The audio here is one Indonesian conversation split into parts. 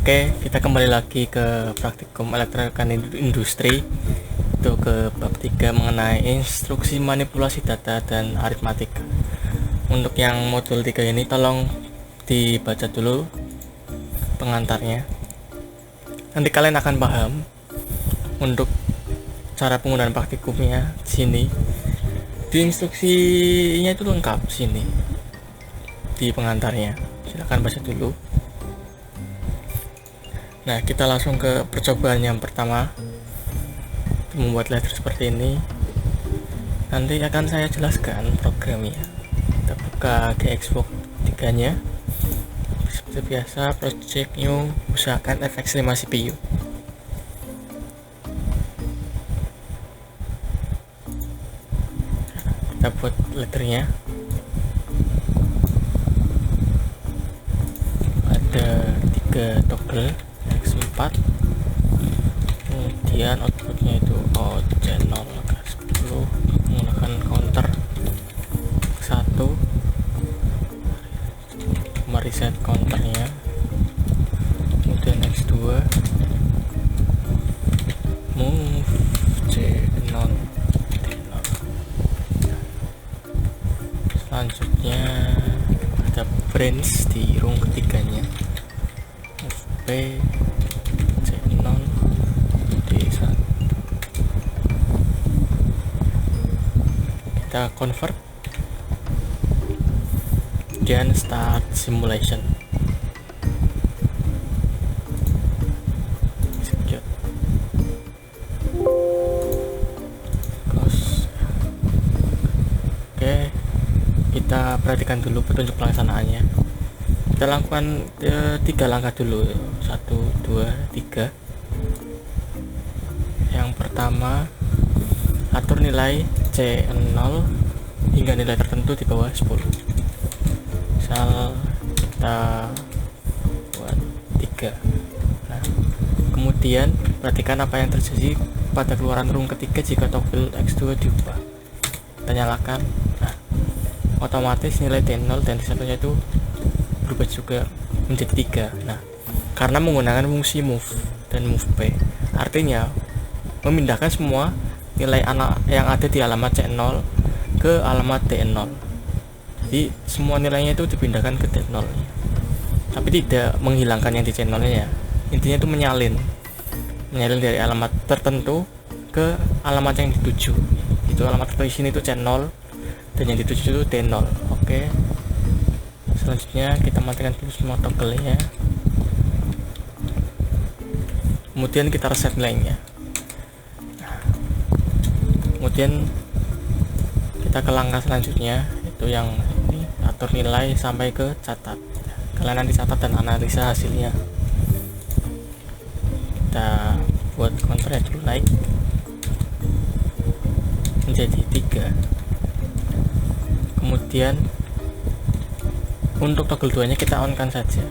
Oke, kita kembali lagi ke praktikum elektronika industri, itu ke bab 3 mengenai instruksi manipulasi data dan aritmatika. Untuk yang modul 3 ini tolong dibaca dulu pengantarnya. Nanti kalian akan paham untuk cara penggunaan praktikumnya di sini. Di instruksinya itu lengkap sini di pengantarnya. Silahkan baca dulu. Nah, kita langsung ke percobaan yang pertama, membuat ladder seperti ini. Nanti akan saya jelaskan programnya. Kita buka GXbox 3 nya. Seperti biasa, project new, usahakan FX5 CPU. Kita buat laddernya. Ada 3 toggle X4, kemudian outputnya itu C0 ke 10 menggunakan counter 1, mereset counternya, kemudian X2 move C0 D0. Selanjutnya ada branch di room ketiganya, move P C0 D1. Kita convert dan start simulation. Execute. Close. Oke, kita perhatikan dulu petunjuk pelaksanaannya. Kita lakukan 3 langkah dulu, 1, 2, 3. Yang pertama, atur nilai C0 hingga nilai tertentu di bawah 10. Misal kita buat 3. Nah, kemudian perhatikan apa yang terjadi pada keluaran room ketiga jika toggle X2 diubah. Kita nyalakan. Nah, otomatis nilai D0 dan D1 nya itu berubah juga menjadi 3. Nah, karena menggunakan fungsi move dan move P, artinya memindahkan semua nilai yang ada di alamat C0 ke alamat D0. Jadi semua nilainya itu dipindahkan ke D0 nya, tapi tidak menghilangkan yang di C0 nya. Intinya itu menyalin dari alamat tertentu ke alamat yang dituju. Itu alamat tertentu di sini itu C0 dan yang dituju itu D0. Oke. Selanjutnya kita matikan dulu semua toggle-nya. Kemudian kita reset nilainya. Kemudian kita ke langkah selanjutnya, itu yang ini, atur nilai sampai ke catat. Kalian nanti catat dan analisa hasilnya. Kita buat counternya dulu naik menjadi 3. Kemudian untuk toggle 2 nya kita on kan saja.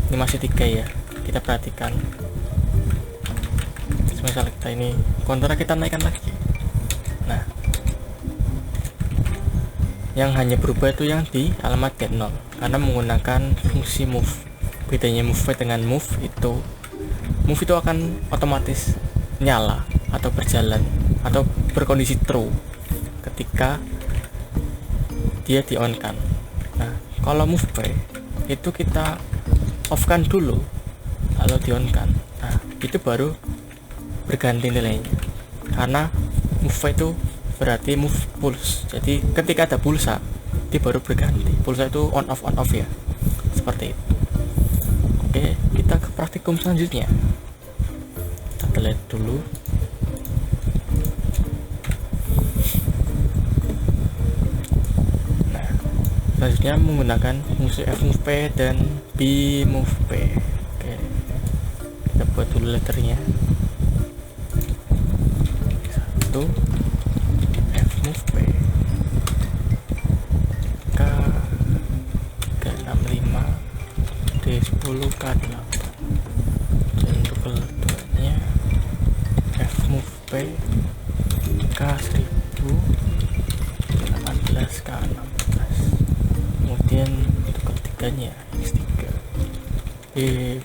Ini masih 3 ya, kita perhatikan. Misal kita ini counter kita naikkan lagi. Nah, yang hanya berubah itu yang di alamat D0 karena menggunakan fungsi move. Bedanya move dengan move itu akan otomatis nyala atau berjalan atau berkondisi true ketika dia di on kan. Nah, kalau move P itu kita off kan dulu lalu di on kan. Nah, itu baru berganti nilainya, karena move itu berarti move pulse. Jadi ketika ada pulsa dia baru berganti. Pulsa itu on off ya, seperti itu. Oke, kita ke praktikum selanjutnya. Kita lihat dulu. Nah, selanjutnya menggunakan fungsi F-move P dan B-move P. Oke, kita buat dulu letternya. 1 F-move P K 365 D10 K8. Dan toggle 2 nya F-move P K1000 18 K16. Kemudian toggle 3 nya X3 D10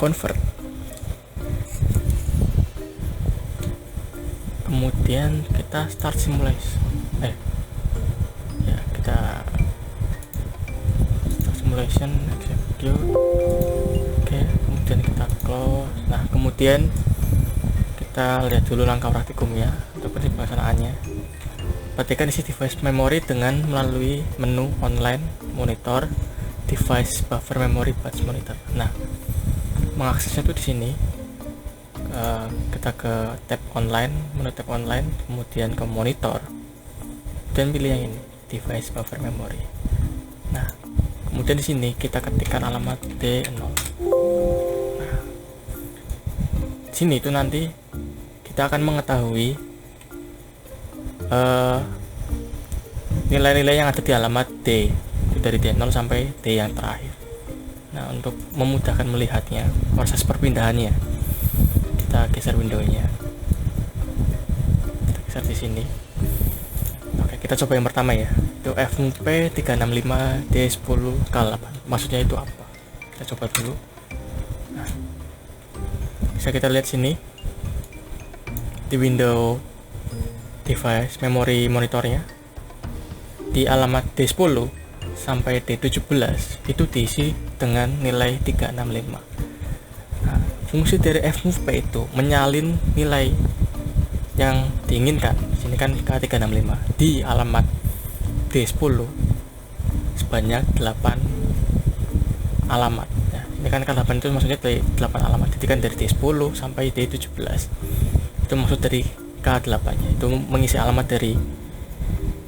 convert. Kemudian kita start simulation. Ya, kita start simulation, execute. Oke, kemudian kita close. Nah, kemudian kita lihat dulu langkah praktikumnya untuk pelaksanaannya. Perhatikan isi device memory dengan melalui menu online monitor device buffer memory batch monitor. Nah, mengaksesnya itu di sini. Kita ke tab online, menu tab online, kemudian ke monitor dan pilih yang ini, device buffer memory. Nah, kemudian di sini kita ketikkan alamat D0. Nah, sini itu nanti kita akan mengetahui nilai-nilai yang ada di alamat D, itu dari D0 sampai D yang terakhir. Nah, untuk memudahkan melihatnya, proses perpindahannya, kita geser windownya, kita geser di sini. Oke, kita coba yang pertama ya, itu fmove 365 D10 K8. Maksudnya itu apa? Kita coba dulu. Nah, bisa kita lihat sini di window device memory monitornya, di alamat D10 sampai D17 itu diisi dengan nilai 365. Nah, fungsi dari fmove itu menyalin nilai yang diinginkan. Sini kan K365 di alamat D10 sebanyak 8 alamat. Nah, ini kan K8 itu maksudnya dari 8 alamat. Jadi kan dari D10 sampai D17. Itu maksud dari K8 nya. Itu mengisi alamat dari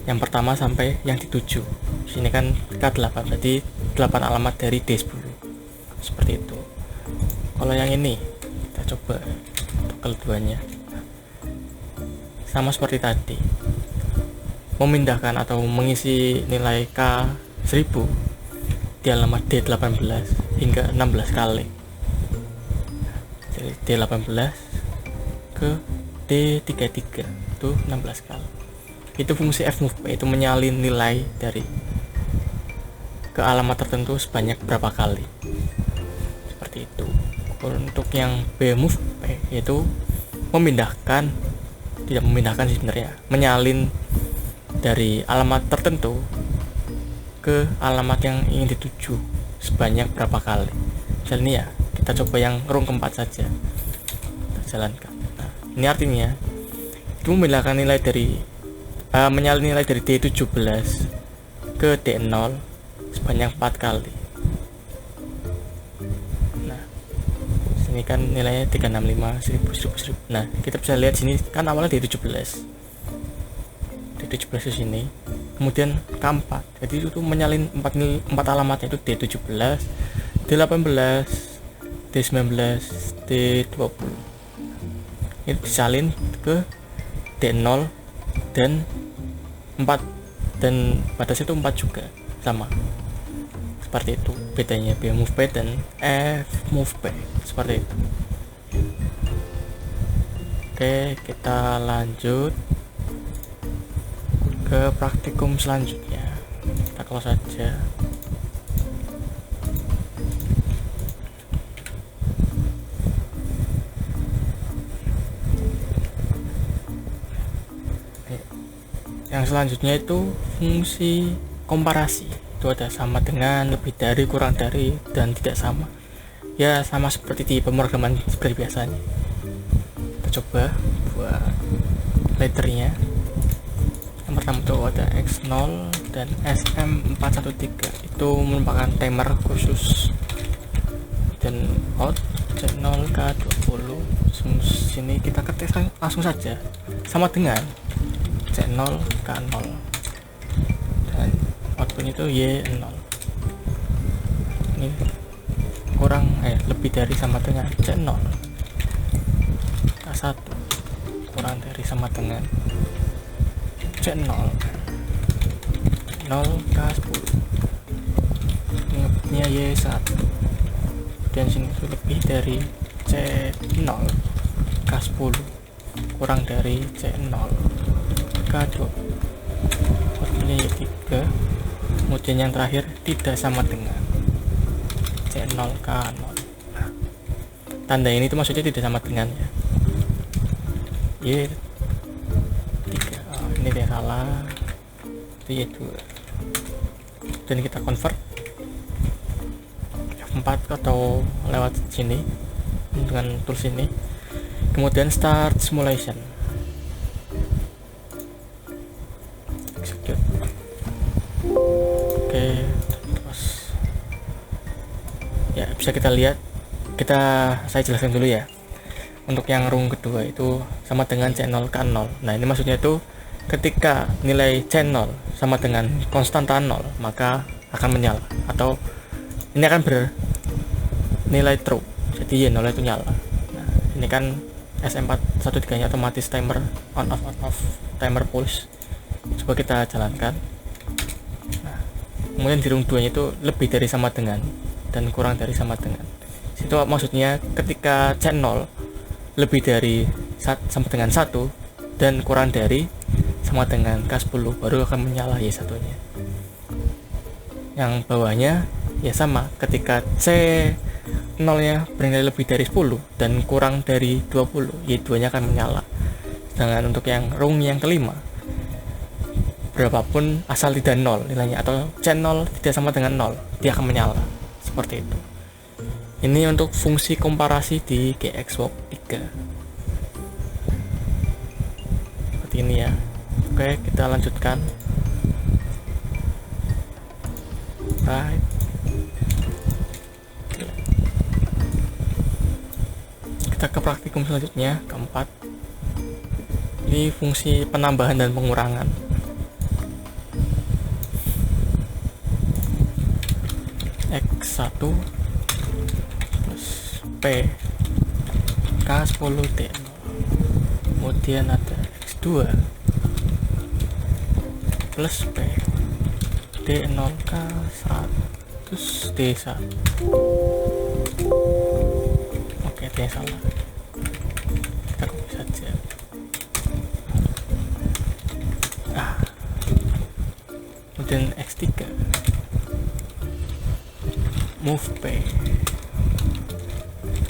yang pertama sampai yang dituju. Sini kan K8, berarti 8 alamat dari D10. Seperti itu. Kalau yang ini kita coba untuk keduanya, sama seperti tadi, memindahkan atau mengisi nilai K1000 di alamat D18 hingga 16 kali. Dari D18 ke D33 itu 16 kali. Itu fungsi fmove, itu menyalin nilai dari ke alamat tertentu sebanyak berapa kali. Seperti itu. Untuk yang bmove yaitu memindahkan, tidak memindahkan sih sebenarnya, menyalin dari alamat tertentu ke alamat yang ingin dituju sebanyak berapa kali. Misalnya ya, kita coba yang row keempat saja, kita jalankan. Nah, ini artinya itu memindahkan nilai dari menyalin nilai dari D17 ke D0 sebanyak 4 kali. Ini kan nilainya 365, 1000. Nah, kita bisa lihat sini kan awalnya D17 di sini, kemudian K4, jadi itu menyalin 4 alamatnya, itu D17, D18, D19, D20. Ini disalin ke D0 dan 4, dan pada situ 4 juga sama. Seperti itu bedanya bmove dan fmove, seperti itu. Oke, kita lanjut ke praktikum selanjutnya. Kita close saja. Yang selanjutnya itu fungsi komparasi. Itu ada sama dengan, lebih dari, kurang dari, dan tidak sama. Ya, sama seperti di pemrograman seperti biasanya. Kita coba buat letternya. Yang pertama itu ada X0 dan SM413. Itu merupakan timer khusus. Dan out C0 K20. Sini kita ketik langsung saja, sama dengan C0 K0, dan outputnya itu Y0. Ini kurang lebih dari sama dengan C0 K1, kurang dari sama dengan C0 K10. Ini outputnya Y1, dan sini itu lebih dari C0 K10, kurang dari C0 K2, outputnya Y3. Kemudian yang terakhir tidak sama dengan C0 K0. Nah, tanda ini itu maksudnya tidak sama dengan ya. Y3. Oh, ini dia salah. Itu Y2. Dan kita convert F4 atau lewat sini dengan tools ini. Kemudian start simulation. Execute. Oke, terus ya bisa kita lihat, saya jelaskan dulu ya. Untuk yang rung kedua itu sama dengan C0 K0. Nah, ini maksudnya itu ketika nilai C0 sama dengan konstanta 0, maka akan menyala, atau ini akan bernilai true. Jadi Y0 itu nyala. Nah, ini kan SM413 nya otomatis timer on off timer pulse. Coba kita jalankan. Nah, kemudian di rung 2 nya itu lebih dari sama dengan dan kurang dari sama dengan. Itu maksudnya ketika C0 lebih dari sama dengan 1 dan kurang dari sama dengan K10 baru akan menyala Y1 nya. Yang bawahnya ya sama, ketika C0 nya bernilai lebih dari 10 dan kurang dari 20, Y2 nya akan menyala. Sedangkan untuk yang rung yang kelima, berapapun asal tidak 0 nilainya atau C0 tidak sama dengan 0, dia akan menyala. Seperti itu. Ini untuk fungsi komparasi di GXWorks 3. Seperti ini ya. Oke, kita lanjutkan. Right. Kita ke praktikum selanjutnya, keempat. Ini fungsi penambahan dan pengurangan. X1 P K10 D0, kemudian ada X2 plus P D0 K100 D1. Oke, itu yang salah, kita copy saja. Kemudian X3 move P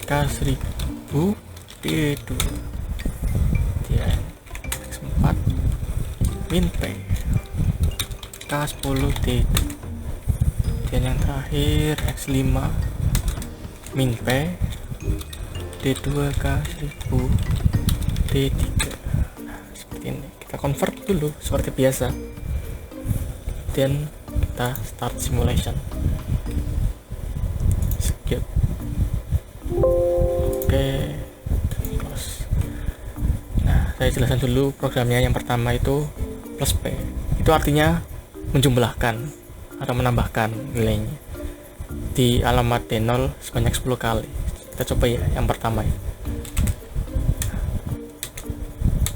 K1000 D2, dan X4 min P K10 D2, dan yang terakhir X5 min P D2 K1000 D3. Nah, seperti ini. Kita convert dulu seperti biasa, dan kita start simulation. Skip. Oke, close. Nah, saya jelaskan dulu programnya. Yang pertama itu plus P, itu artinya menjumlahkan atau menambahkan nilainya di alamat D0 sebanyak 10 kali. Kita coba ya yang pertama ya.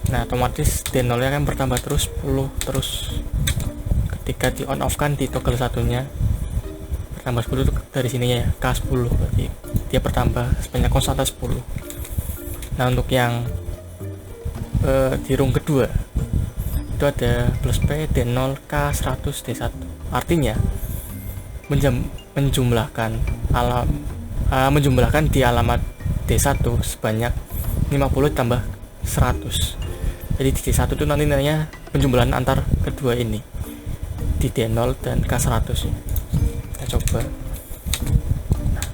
Nah, otomatis D0 nya kan bertambah terus 10 terus. Ketika di on off kan di toggle satunya bertambah 10 itu dari sininya ya, K10, berarti dia bertambah sebanyak konstanta 10. Nah, untuk yang di rung kedua itu ada plus P D0 K100 D1, artinya menjumlahkan menjumlahkan di alamat D1 sebanyak 50 tambah 100. Jadi di D1 itu nanti nilainya penjumlahan antar kedua ini di D0 dan K100 ya. Kita coba. Nah,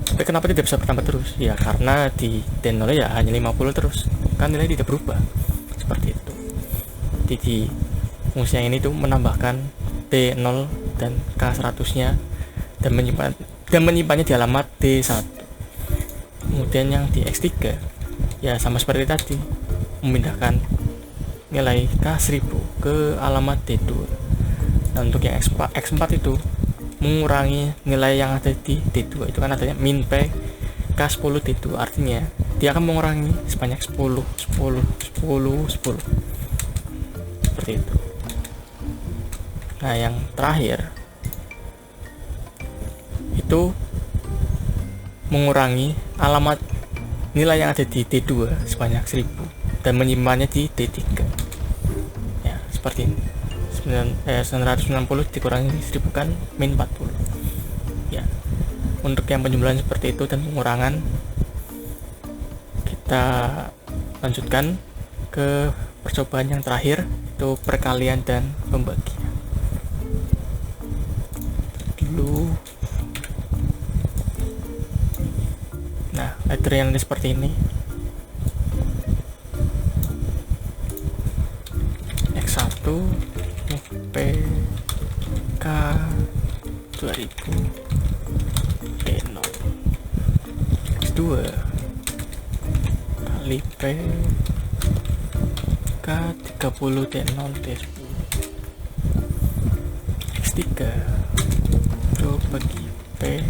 tapi kenapa tidak bisa bertambah terus? Ya karena di D0 ya hanya 50 terus, kan nilai tidak berubah. Seperti itu. Jadi di fungsi yang ini tuh menambahkan D0 dan K100 nya dan menyimpannya di alamat D1. Kemudian yang di X3 ya sama seperti tadi, memindahkan nilai K1000 ke alamat D2. Dan untuk yang X4 itu mengurangi nilai yang ada di D2, itu kan adanya min P K10 D2, artinya dia akan mengurangi sebanyak 10 seperti itu. Nah, yang terakhir itu mengurangi alamat nilai yang ada di D2 sebanyak 1000 dan menyimpannya di D3 ya, seperti ini. 990 dikurangi 1000 kan min 40 ya. Untuk yang penjumlahan seperti itu dan pengurangan Kita lanjutkan ke percobaan yang terakhir, itu perkalian dan pembagian dulu. Nah, ladder yang seperti ini. X1 PK 2000 D0, X2 kali PK 30 D0 D10, X3 itu bagi P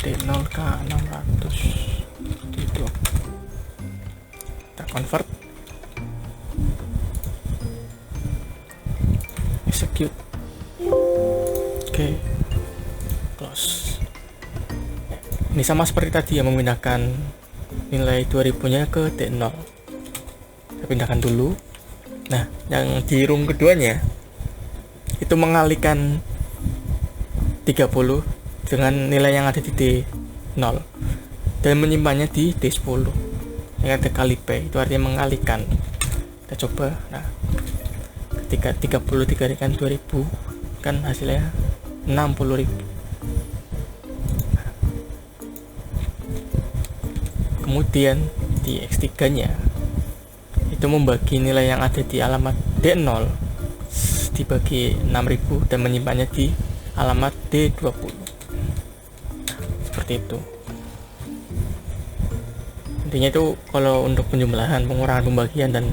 D0 K 600 D20. Kita convert, execute, oke, close. Ini sama seperti tadi ya, memindahkan nilai 2000 nya ke D0. Kita pindahkan dulu. Nah, yang di room keduanya itu mengalihkan 30 dengan nilai yang ada di D0 dan menyimpannya di D10 yang ada kali P, itu artinya mengalihkan. Kita coba. Nah, ketika 30 dikalikan 2000 kan hasilnya 60.000. Kemudian di X3 nya itu membagi nilai yang ada di alamat D0 dibagi 6000 dan menyimpannya di alamat D20. Seperti itu. Intinya itu kalau untuk penjumlahan, pengurangan, pembagian, dan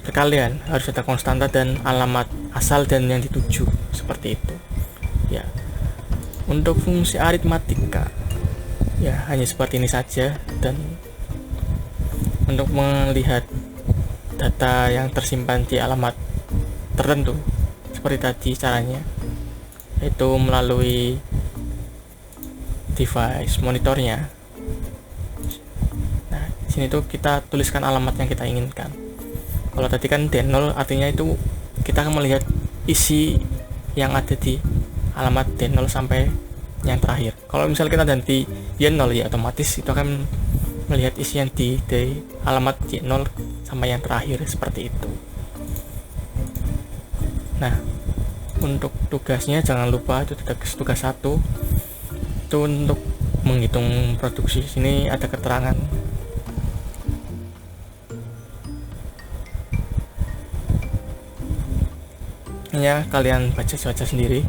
perkalian harus ada konstanta dan alamat asal dan yang dituju, seperti itu ya. Untuk fungsi aritmatika ya hanya seperti ini saja, dan untuk melihat data yang tersimpan di alamat tertentu seperti tadi caranya, yaitu melalui device monitornya. Nah, di sini tuh kita tuliskan alamat yang kita inginkan. Kalau tadi kan D0 artinya itu kita akan melihat isi yang ada di alamat D0 sampai yang terakhir. Kalau misalnya kita ganti Y0 ya otomatis itu akan melihat isi yang di alamat Y0 sampai yang terakhir, seperti itu. Nah, untuk tugasnya jangan lupa itu tugas 1 itu untuk menghitung produksi. Sini ada keterangan. Ya, kalian baca sendiri.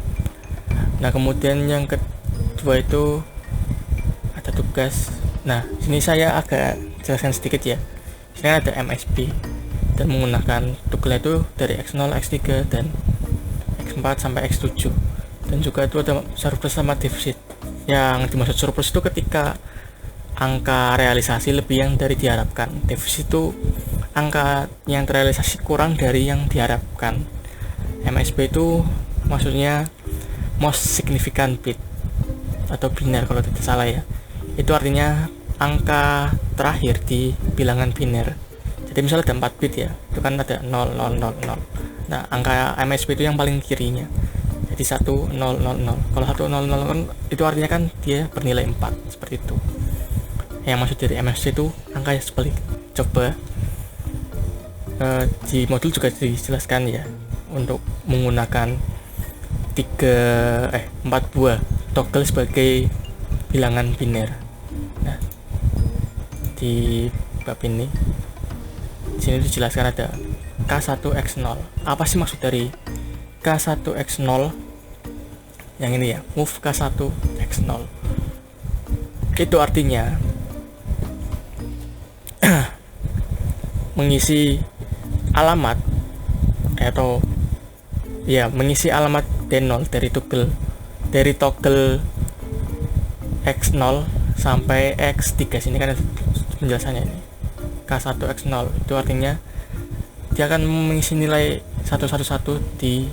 Nah, kemudian yang kedua itu ada tugas. Nah, sini saya agak jelaskan sedikit ya. Sini ada MSB dan menggunakan tugasnya itu dari X0, X3 dan X4 sampai X7. Dan juga itu ada surplus sama defisit. Yang dimaksud surplus itu ketika angka realisasi lebih yang dari diharapkan. Defisit itu angka yang terrealisasi kurang dari yang diharapkan. MSB itu maksudnya most significant bit atau biner kalau tidak salah ya. Itu artinya angka terakhir di bilangan biner. Jadi misalnya ada 4 bit ya, itu kan ada 0, 0, 0, 0. Nah, angka MSB itu yang paling kirinya. Jadi 1, 0, 0, 0. Kalau 1, 0, 0 kan itu artinya kan dia bernilai 4, seperti itu. Yang maksud dari MSB itu angkanya sebalik. Coba di modul juga dijelaskan ya, untuk menggunakan 4 buah toggle sebagai bilangan biner. Nah, di bab ini di sini dijelaskan ada K1X0. Apa sih maksud dari K1X0? Yang ini ya, move K1X0. Itu artinya mengisi alamat atau ya mengisi alamat D0 dari toggle X0 sampai X3. Sini kan penjelasannya ini. K1X0 itu artinya dia akan mengisi nilai 111 di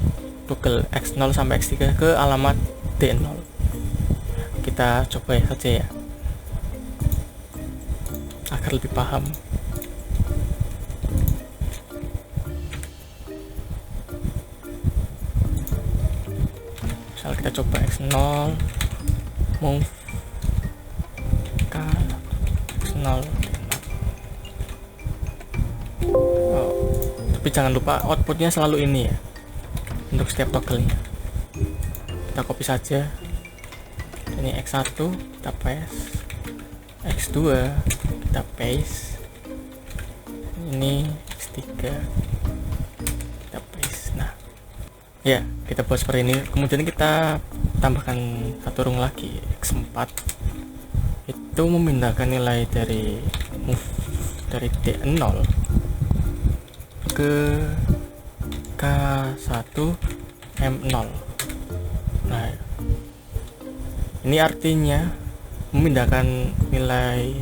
toggle X0 sampai X3 ke alamat D0. Kita coba saja ya agar lebih paham. Misal kita coba X0 move K X0 0 oh, tapi jangan lupa outputnya selalu ini ya untuk setiap toggle-nya. Kita copy saja, ini X1 kita paste, X2 kita paste, ini X3 kita paste. Nah ya, kita buat seperti ini. Kemudian kita tambahkan satu rung lagi, X4, itu memindahkan nilai dari move dari D0 ke K1 M0. Nah ini artinya memindahkan nilai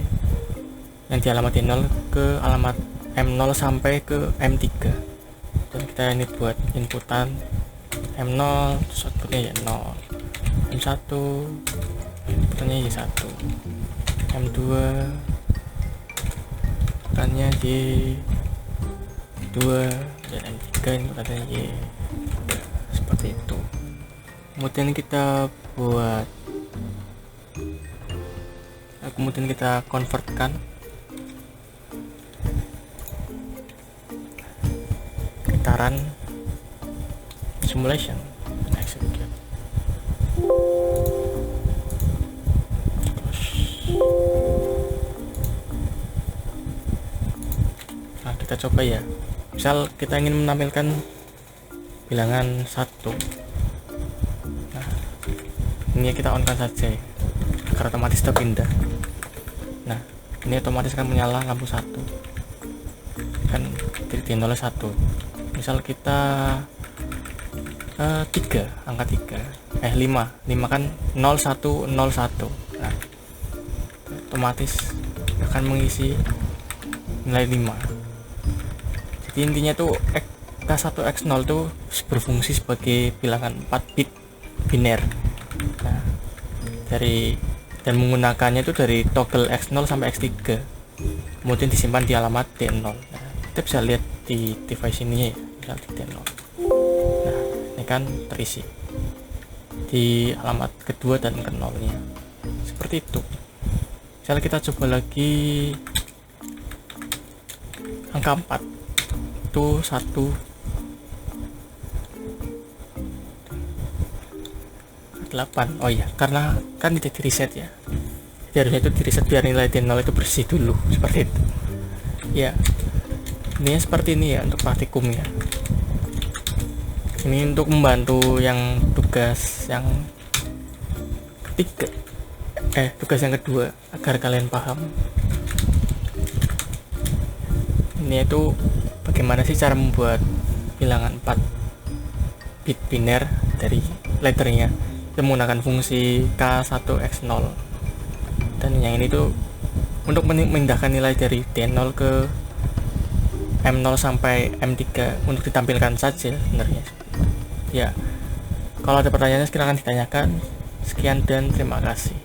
yang di alamat D0 ke alamat M0 sampai ke M3. Dan kita ini buat inputan M0, terus outputnya ya 0, M1 inputannya Y1, M2 inputannya Y2, dan M3 inputannya Y3, seperti itu. Kemudian kita buat kemudian kita convertkan kita run simulation and execute. Nah kita coba ya, misal kita ingin menampilkan bilangan 1. Nah ini kita on kan saja agar otomatis terpindah. Nah ini otomatis kan menyala lampu 1 kan, dari D0 1. Misal kita 3, angka 3, 5 kan 0101. Nah otomatis akan mengisi nilai 5. Jadi intinya tuh K1 X0 tuh berfungsi sebagai bilangan 4 bit biner. Nah dan menggunakannya itu dari toggle X0 sampai X3, kemudian disimpan di alamat D0. Nah, kita bisa lihat di device ini ya, misal di D0. Nah ini kan terisi di alamat kedua dan ke 0-nya, seperti itu. Misal kita coba lagi angka 4 itu 1,8. Oh iya, karena kan tidak di reset ya, jadi harusnya itu di reset biar nilai D0 itu bersih dulu, seperti itu ya. Ini seperti ini ya untuk praktikumnya. Ini untuk membantu yang tugas yang ketiga, tugas yang kedua, agar kalian paham. Ini itu bagaimana sih cara membuat bilangan 4 bit biner dari letternya menggunakan fungsi K1 X0. Dan yang ini tuh untuk memindahkan nilai dari D0 ke M0 sampai M3 untuk ditampilkan saja sebenarnya ya. Kalau ada pertanyaan silahkan ditanyakan. Sekian dan terima kasih.